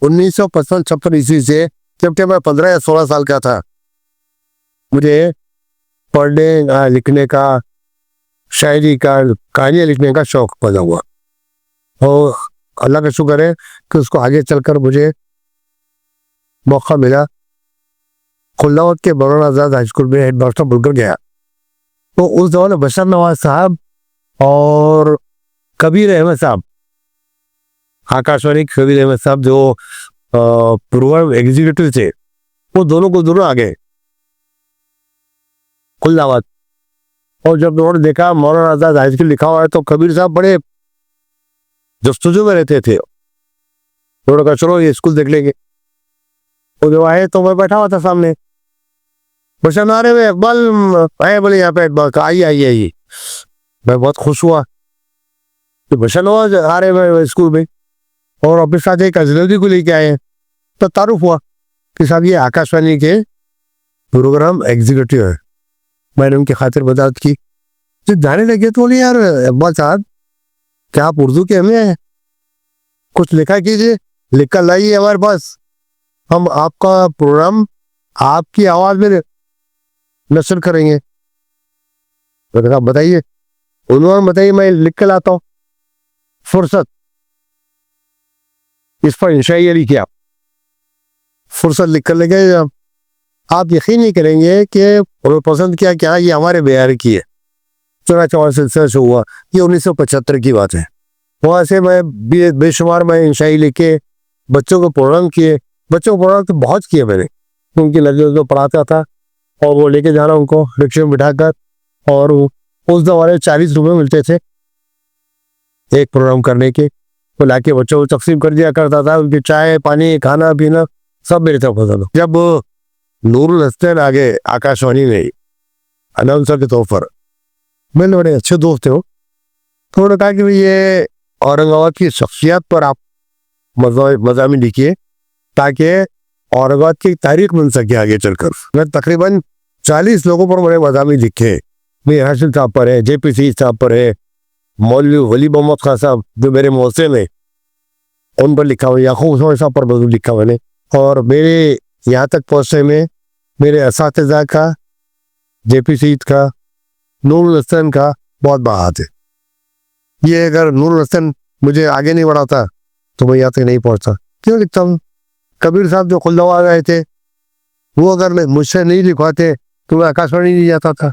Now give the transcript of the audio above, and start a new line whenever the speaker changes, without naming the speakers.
1955-56 ईस्वी से, जबकि मैं 15 या 16 साल का था, मुझे पढ़ने लिखने का, शायरी का, कहानियाँ लिखने का शौक पैदा हुआ। और अल्लाह का शुक्र है कि उसको आगे चलकर मुझे मौका मिला। खुल्लावत के मौलाना आज़ाद हाई स्कूल में हेडमास्टर बनकर गया। तो उस दौरान बशर नवाज साहब और कबीर अहमद साहब, आकाशवाणी कबीर अहमद साहब जो प्रोग्राम एग्जीक्यूटिव थे, वो दोनों आ गए खुल्लावत। और जब उन्होंने देखा मौलाना आज़ाद हाई स्कूल लिखा हुआ है, तो कबीर साहब बड़े जस्तुजू में रहते थे। उन्होंने कहा चलो ये स्कूल देख लेंगे। वो जो आए तो मैं बैठा हुआ था सामने, बशर आ रहे इकबाल आए, बोले यहाँ पे इकबाल का आइए आइए आइए। मैं बहुत खुश हुआ तो बशर नवाज आ रहे स्कूल में, और अपने साथ एक अजनबी को लेके आए। तो तारुफ हुआ कि साहब ये आकाशवाणी के प्रोग्राम एग्जीक्यूटिव है। मैंने उनकी खातिर वजाहत की। जब जाने लगे तो बोले यार इकबाल साहब, क्या आप उर्दू के हमें कुछ लिखा कीजिए, लिख कर लाइए हमारे पास, हम आपका प्रोग्राम आपकी आवाज में नशर करेंगे। मैंने कहा बताइए। उन्होंने बताइए, मैं लिख कर लाता हूँ। फुर्सत, इस पर इंशाई किया, फुर्सत लिख कर लगे। आप यकीन नहीं करेंगे कि उन्होंने पसंद किया क्या ये हमारे बिहार की है। चुनाच सिलसिला से हुआ, ये 1975 की बात है। वहाँ से मैं बेशुमार मैं इंशाई लेके बच्चों को प्रोग्राम किए। बच्चों को प्रोग्राम तो बहुत किए मैंने, उनकी लगे तो पढ़ाता था, और वो लेके जाना उनको रिक्शे में बिठाकर। और उस दौरान 40 रुपये मिलते थे एक प्रोग्राम करने के। वो लाके बच्चों को तकसीम कर दिया करता था। उनकी चाय पानी खाना पीना सब मेरी तरफ होता था। जब नूरुल हसन आ गए आकाशवाणी में अनाउंसर के तौर पर, मेरे बड़े अच्छे दोस्त थे वो, तो उन्होंने कहा कि ये औरंगाबाद की शख्सियत पर आप मज़ामी लिखिए ताकि औरंगाबाद की तारीख बन सके आगे चलकर। मैं तकरीबन 40 लोगों पर मैंने मज़ामी लिखे। मीर हाशिम साहब पर है, JP साहब पर है, मौलवी वली मोहम्मद खान साहब जो मेरे मोहसे में, उन पर लिखा हुआ, याकूब हुसैन साहब पर मज़मून लिखा मैंने। और मेरे यहाँ तक पहुँचने में मेरे असातिज़ा का, JP का, नूरुल हसन का बहुत बड़ा हाथ है। ये अगर नूरुल हसन मुझे आगे नहीं बढ़ाता तो मैं यहाँ तक नहीं पहुँचता। क्यों लिखता हूँ? कबीर साहब जो खुल्लावत आए थे, वो अगर मुझसे नहीं लिखवाते तो मैं आकाशवाणी नहीं जाता था।